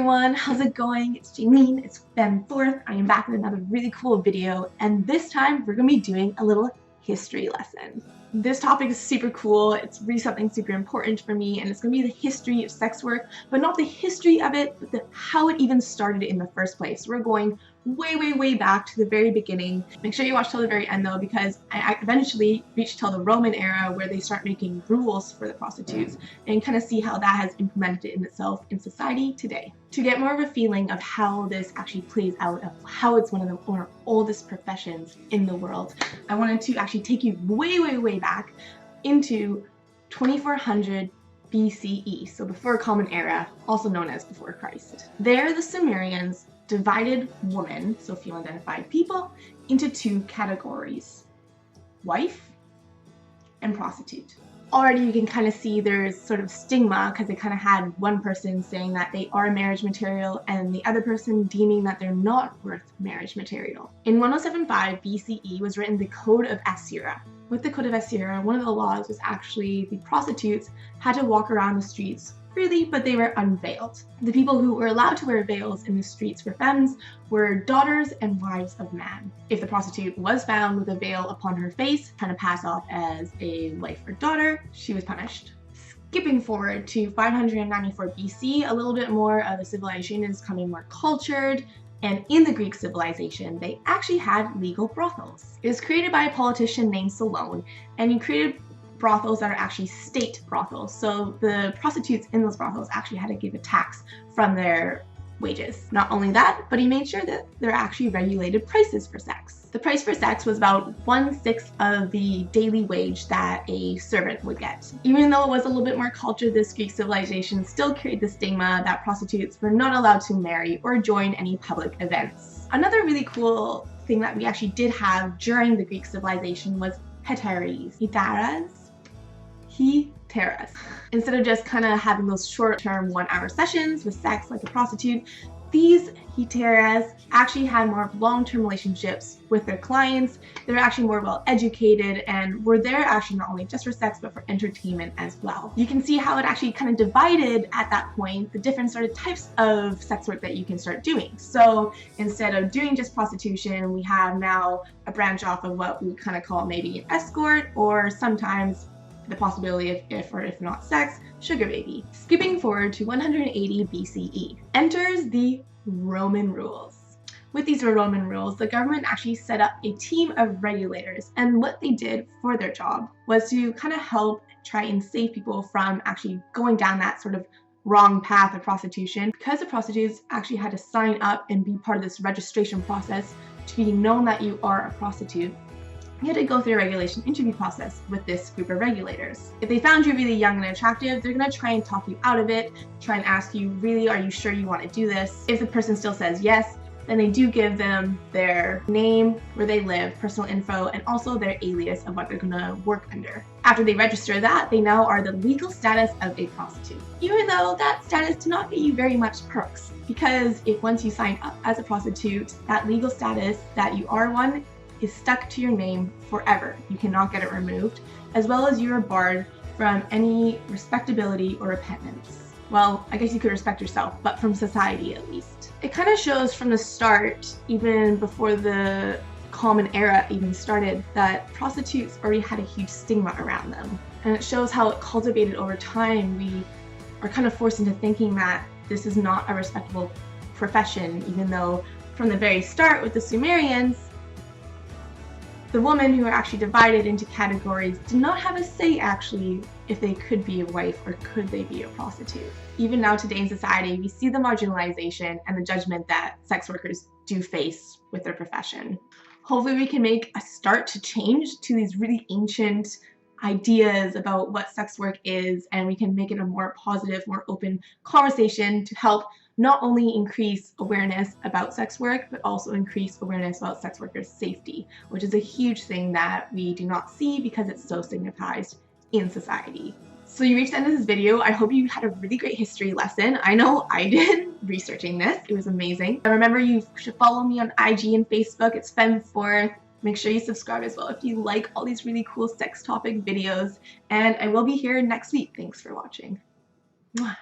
everyone, how's it going? It's Jaylene, it's Fem 4th. I am back with another really cool video, and this time we're going to be doing a little history lesson. This topic is super cool, it's really something super important for me, and it's going to be the history of sex work, but not the history of it, but how it even started in the first place. We're going way back to the very beginning. Make sure you watch till the very end though, because I eventually reached till the Roman era where they start making rules for the prostitutes and kind of see how that has implemented in itself in society today. To get more of a feeling of how this actually plays out, of how it's one of the oldest professions in the world, I wanted to actually take you way back into 2400 BCE, so before Common Era, also known as before Christ. There, the Sumerians divided women, so female-identified people, into two categories: wife and prostitute. Already you can kind of see there's sort of stigma because they kind of had one person saying that they are marriage material and the other person deeming that they're not worth marriage material. In 1075 BCE was written the Code of Assyria. With the Code of Assyria, one of the laws was actually the prostitutes had to walk around the streets freely, but they were unveiled. The people who were allowed to wear veils in the streets for femmes were daughters and wives of man. If the prostitute was found with a veil upon her face, trying to pass off as a wife or daughter, she was punished. Skipping forward to 594 BC, a little bit more of the civilization is becoming more cultured, and in the Greek civilization, they actually had legal brothels. It was created by a politician named Solon, and he created brothels that are actually state brothels. So the prostitutes in those brothels actually had to give a tax from their wages. Not only that, but he made sure that there are actually regulated prices for sex. The price for sex was about 1/6 of the daily wage that a servant would get. Even though it was a little bit more cultured, this Greek civilization still carried the stigma that prostitutes were not allowed to marry or join any public events. Another really cool thing that we actually did have during the Greek civilization was heteres. Heteras. Instead of just kind of having those short-term 1-hour sessions with sex like a prostitute, these heteras actually had more long-term relationships with their clients. They were actually more well-educated and were there actually not only just for sex but for entertainment as well. You can see how it actually kind of divided at that point the different sort of types of sex work that you can start doing. So instead of doing just prostitution, we have now a branch off of what we kind of call maybe an escort, or sometimes the possibility of if not sex, sugar baby. Skipping forward to 180 BCE, enters the Roman rules. With these Roman rules, the government actually set up a team of regulators, and what they did for their job was to kind of help try and save people from actually going down that sort of wrong path of prostitution. Because the prostitutes actually had to sign up and be part of this registration process to be known that you are a prostitute, you had to go through a regulation interview process with this group of regulators. If they found you really young and attractive, they're gonna try and talk you out of it, try and ask you, really, are you sure you want to do this? If the person still says yes, then they do give them their name, where they live, personal info, and also their alias of what they're gonna work under. After they register that, they now are the legal status of a prostitute. Even though that status did not get you very much perks, because if once you sign up as a prostitute, that legal status that you are one is stuck to your name forever. You cannot get it removed, as well as you are barred from any respectability or repentance. Well, I guess you could respect yourself, but from society at least. It kind of shows from the start, even before the Common Era even started, that prostitutes already had a huge stigma around them. And it shows how it cultivated over time. We are kind of forced into thinking that this is not a respectable profession, even though from the very start with the Sumerians, the women who are actually divided into categories did not have a say actually if they could be a wife or could they be a prostitute. Even now today in society, we see the marginalization and the judgment that sex workers do face with their profession. Hopefully we can make a start to change to these really ancient ideas about what sex work is, and we can make it a more positive, more open conversation to help not only increase awareness about sex work, but also increase awareness about sex workers' safety, which is a huge thing that we do not see because it's so stigmatized in society. So you reached the end of this video. I hope you had a really great history lesson. I know I did researching this. It was amazing. And remember, you should follow me on IG and Facebook. It's Fem4th. Make sure you subscribe as well if you like all these really cool sex topic videos. And I will be here next week. Thanks for watching. Mwah.